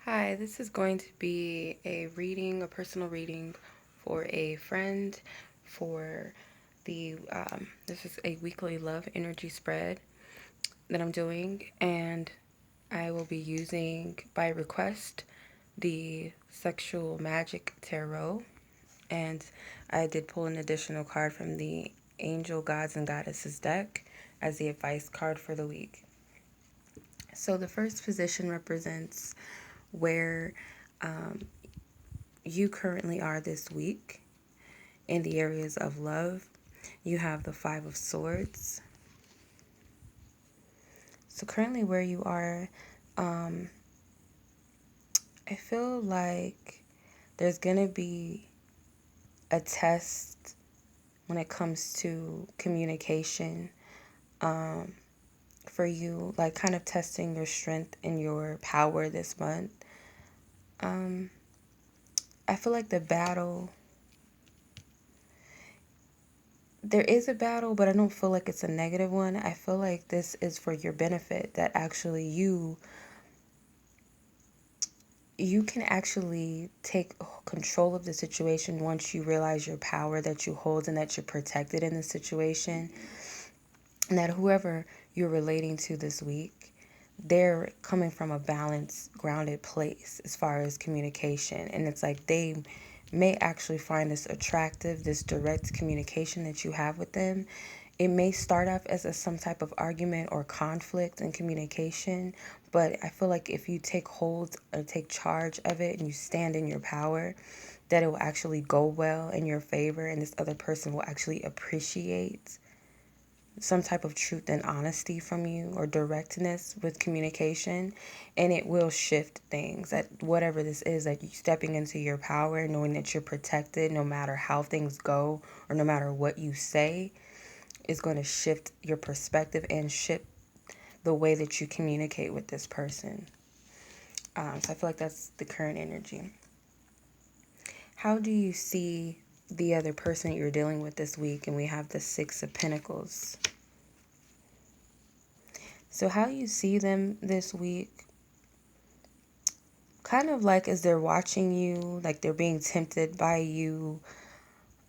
Hi, this is going to be a personal reading for a friend for this is a weekly love energy spread that I'm doing, and I will be using, by request, the Sexual Magic Tarot, and I did pull an additional card from the Angel Gods and Goddesses deck as the advice card for the week. So the first position represents where um, you currently are this week in the areas of love. You have the Five of Swords. So currently where you are, um, I feel like there's going to be a test when it comes to communication for you, like kind of testing your strength and your power this month. Um, I feel like there is a battle, but I don't feel like it's a negative one. I feel like this is for your benefit, that actually you can actually take control of the situation once you realize your power that you hold and that you're protected in the situation. And that whoever you're relating to this week, they're coming from a balanced, grounded place as far as communication. And it's like they may actually find this attractive, this direct communication that you have with them. It may start off as some type of argument or conflict in communication, but I feel like if you take hold or take charge of it and you stand in your power, that it will actually go well in your favor, and this other person will actually appreciate some type of truth and honesty from you, or directness with communication, and it will shift things. That whatever this is, that you stepping into your power, knowing that you're protected no matter how things go or no matter what you say, is going to shift your perspective and shift the way that you communicate with this person. So I feel like that's the current energy. How do you see the other person you're dealing with this week? And we have the Six of Pentacles. So how you see them this week, kind of like as they're watching you, like they're being tempted by you.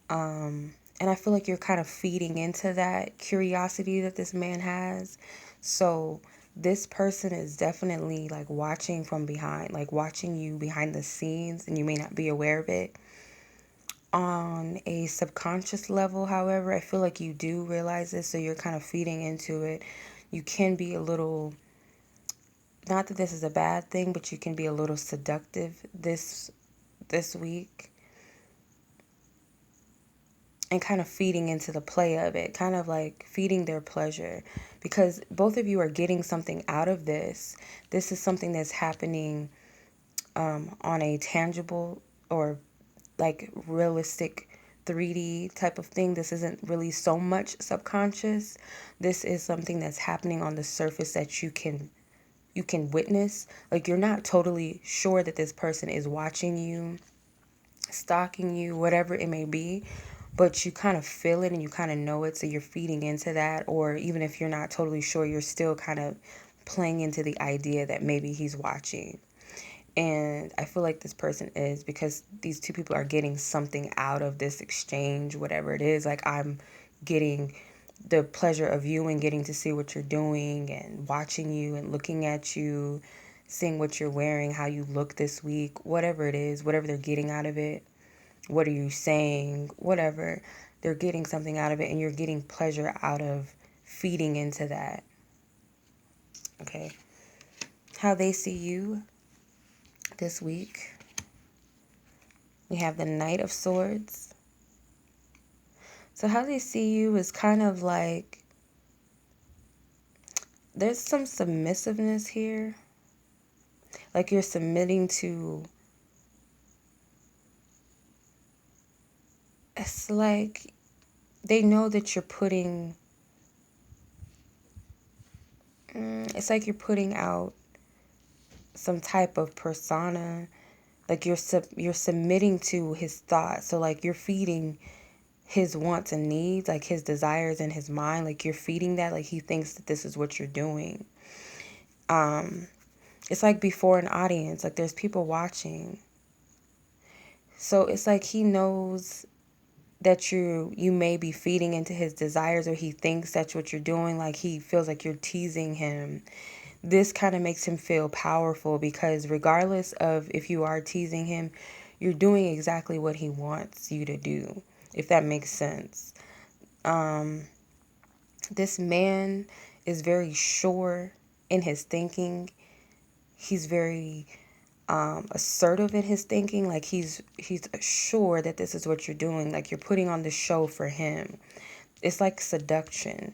And I feel like you're kind of feeding into that curiosity that this man has. So this person is definitely like watching from behind, like watching you behind the scenes, and you may not be aware of it. On a subconscious level, however, I feel like you do realize this, so you're kind of feeding into it. You can be a little, not that this is a bad thing, but you can be a little seductive this week, and kind of feeding into the play of it, kind of like feeding their pleasure, because both of you are getting something out of this. This is something that's happening on a tangible or like realistic 3D type of thing. This isn't really so much subconscious. This is something that's happening on the surface that you can witness. Like, you're not totally sure that this person is watching you, stalking you, whatever it may be, but you kind of feel it and you kind of know it, so you're feeding into that. Or even if you're not totally sure, you're still kind of playing into the idea that maybe he's watching. And I feel like this person is, because these two people are getting something out of this exchange, whatever it is. Like, I'm getting the pleasure of you and getting to see what you're doing and watching you and looking at you, seeing what you're wearing, how you look this week, whatever it is, whatever they're getting out of it. What are you saying? Whatever. They're getting something out of it, and you're getting pleasure out of feeding into that. Okay. How they see you this week. We have the Knight of Swords. So how they see you is kind of like there's some submissiveness here. Like, you're submitting to, it's like they know that you're putting, it's like you're putting out some type of persona. Like, you're submitting to his thoughts. So like, you're feeding his wants and needs, like his desires in his mind. Like, you're feeding that. Like, he thinks that this is what you're doing. It's like before an audience, like there's people watching. So it's like he knows that you may be feeding into his desires, or he thinks that's what you're doing, like he feels like you're teasing him. This kind of makes him feel powerful, because regardless of if you are teasing him, you're doing exactly what he wants you to do, if that makes sense. This man is very sure in his thinking. He's very assertive in his thinking. Like he's sure that this is what you're doing. Like you're putting on the show for him. It's like seduction.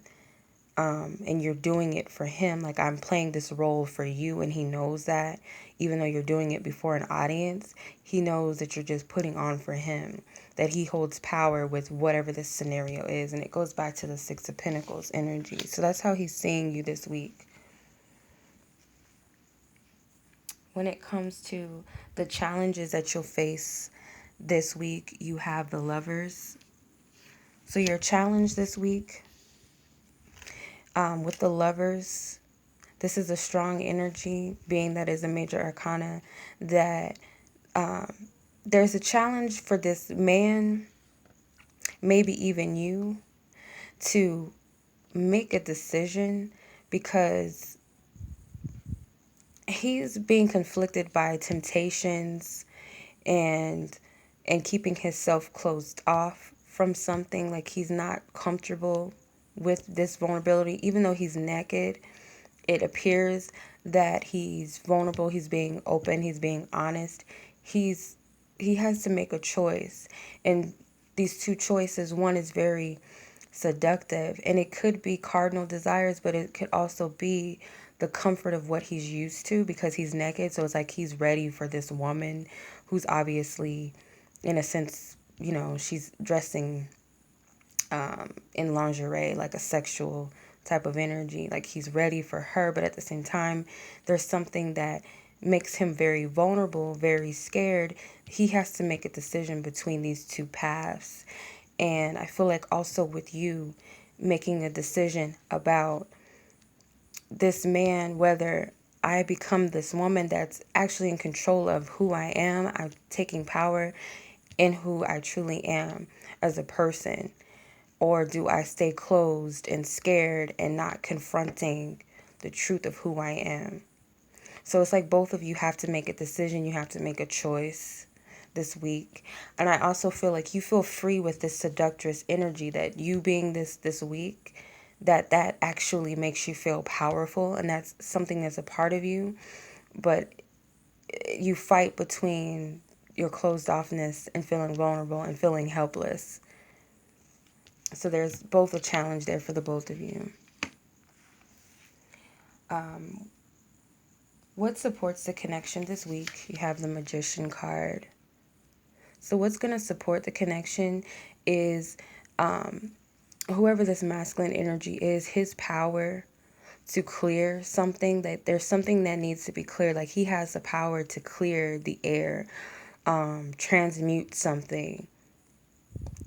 And you're doing it for him. Like, I'm playing this role for you, and he knows that. Even though you're doing it before an audience, he knows that you're just putting on for him, that he holds power with whatever this scenario is. And it goes back to the Six of Pentacles energy. So that's how he's seeing you this week. When it comes to the challenges that you'll face this week, you have the Lovers. So your challenge this week, with the Lovers, this is a strong energy, being that is a major arcana, that there's a challenge for this man, maybe even you, to make a decision, because he's being conflicted by temptations and keeping himself closed off from something. Like he's not comfortable with this vulnerability, even though he's naked. It appears that he's vulnerable, he's being open, he's being honest. He has to make a choice. And these two choices, one is very seductive, and it could be cardinal desires, but it could also be the comfort of what he's used to, because he's naked. So it's like he's ready for this woman who's obviously, in a sense, she's dressing in lingerie, like a sexual type of energy. Like he's ready for her, but at the same time, there's something that makes him very vulnerable, very scared. He has to make a decision between these two paths. And I feel like also with you making a decision about this man, whether I become this woman that's actually in control of who I am, I'm taking power in who I truly am as a person, or do I stay closed and scared and not confronting the truth of who I am? So it's like both of you have to make a decision. You have to make a choice this week. And I also feel like you feel free with this seductress energy, that you being this week, that actually makes you feel powerful, and that's something that's a part of you. But you fight between your closed offness and feeling vulnerable and feeling helpless. So there's both a challenge there for the both of you. What supports the connection this week? You have the Magician card. So what's going to support the connection is whoever this masculine energy is, his power to clear something, that there's something that needs to be cleared. Like he has the power to clear the air, transmute something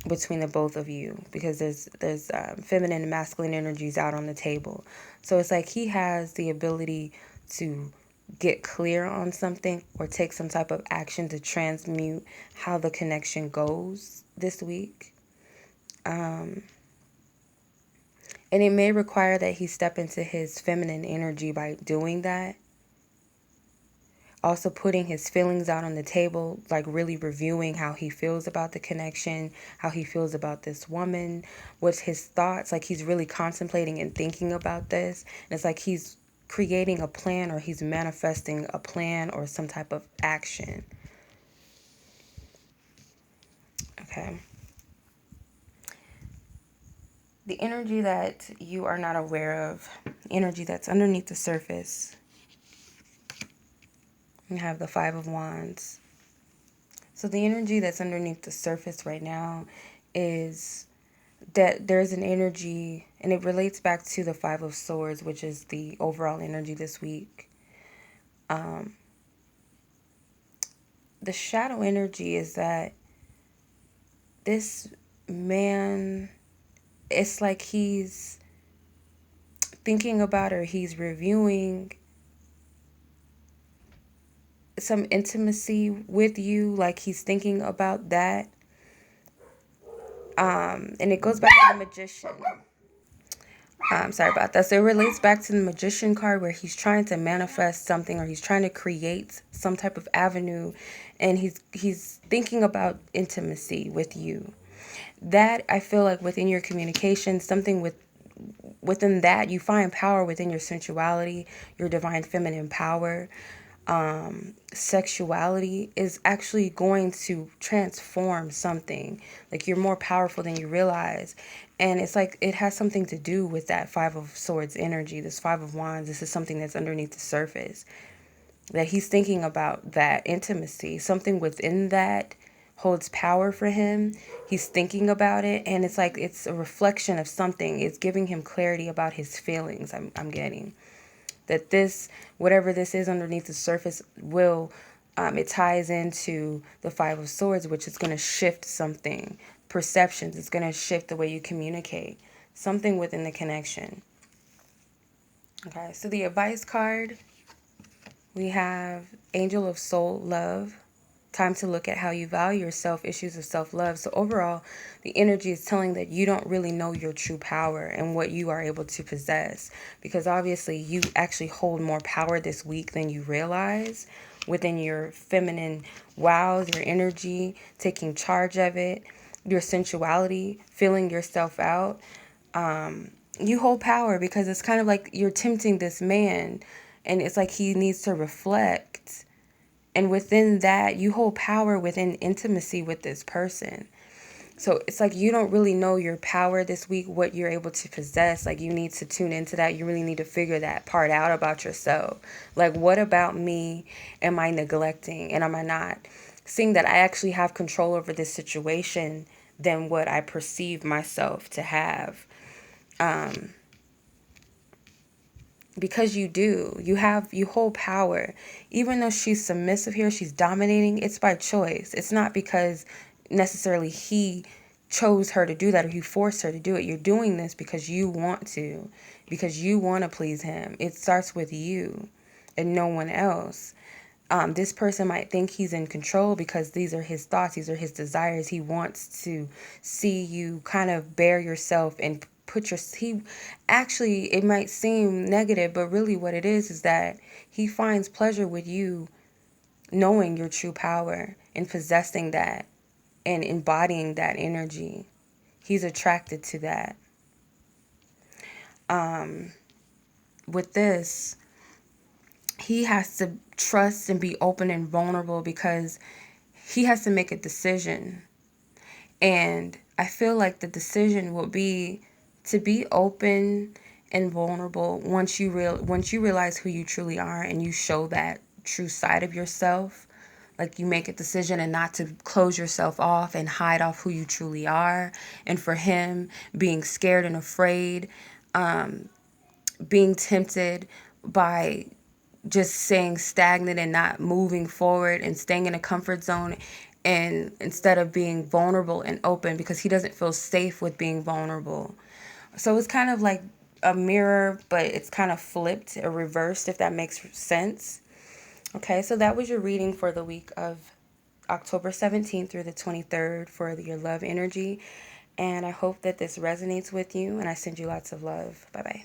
between the both of you, because there's feminine and masculine energies out on the table. So it's like he has the ability to get clear on something or take some type of action to transmute how the connection goes this week. And it may require that he step into his feminine energy by doing that. Also putting his feelings out on the table, like really reviewing how he feels about the connection, how he feels about this woman, what's his thoughts. Like he's really contemplating and thinking about this. And it's like he's creating a plan, or he's manifesting a plan or some type of action. Okay. The energy that you are not aware of, energy that's underneath the surface. You have the Five of Wands. So the energy that's underneath the surface right now is that there's an energy, and it relates back to the Five of Swords, which is the overall energy this week. The shadow energy is that this man, it's like he's thinking about, or he's reviewing some intimacy with you, like he's thinking about that. And it goes back to the Magician. Sorry about that. So it relates back to the Magician card, where he's trying to manifest something, or he's trying to create some type of avenue, and he's thinking about intimacy with you. That, I feel like, within your communication, something within that, you find power within your sensuality, your divine feminine power. Sexuality is actually going to transform something. Like, you're more powerful than you realize. And it's like it has something to do with that Five of Swords energy, this Five of Wands. This is something that's underneath the surface, that he's thinking about, that intimacy. Something within that holds power for him. He's thinking about it, and it's like it's a reflection of something. It's giving him clarity about his feelings. I'm getting that this, whatever this is underneath the surface, will it ties into the Five of Swords, which is going to shift something, perceptions. It's going to shift the way you communicate, something within the connection. Okay, so the advice card, we have Angel of Soul Love. Time to look at how you value yourself, issues of self-love. So overall, the energy is telling that you don't really know your true power and what you are able to possess, because obviously you actually hold more power this week than you realize within your feminine wows, your energy, taking charge of it, your sensuality, feeling yourself out. You hold power, because it's kind of like you're tempting this man, and it's like he needs to reflect. And within that, you hold power within intimacy with this person. So it's like you don't really know your power this week, what you're able to possess. Like, you need to tune into that. You really need to figure that part out about yourself. Like, what about me am I neglecting? And am I not seeing that I actually have control over this situation than what I perceive myself to have? Because you do. You hold power. Even though she's submissive here, she's dominating, it's by choice. It's not because necessarily he chose her to do that or he forced her to do it. You're doing this because you want to, because you want to please him. It starts with you and no one else. This person might think he's in control because these are his thoughts, these are his desires. He wants to see you kind of bear yourself and it might seem negative, but really what it is that he finds pleasure with you knowing your true power and possessing that and embodying that energy. He's attracted to that. With this, he has to trust and be open and vulnerable, because he has to make a decision. And I feel like the decision will be to be open and vulnerable once you realize who you truly are and you show that true side of yourself. Like, you make a decision and not to close yourself off and hide off who you truly are. And for him, being scared and afraid, being tempted by just staying stagnant and not moving forward and staying in a comfort zone, and instead of being vulnerable and open, because he doesn't feel safe with being vulnerable. So it's kind of like a mirror, but it's kind of flipped or reversed, if that makes sense. Okay, so that was your reading for the week of October 17th through the 23rd for your love energy. And I hope that this resonates with you, and I send you lots of love. Bye-bye.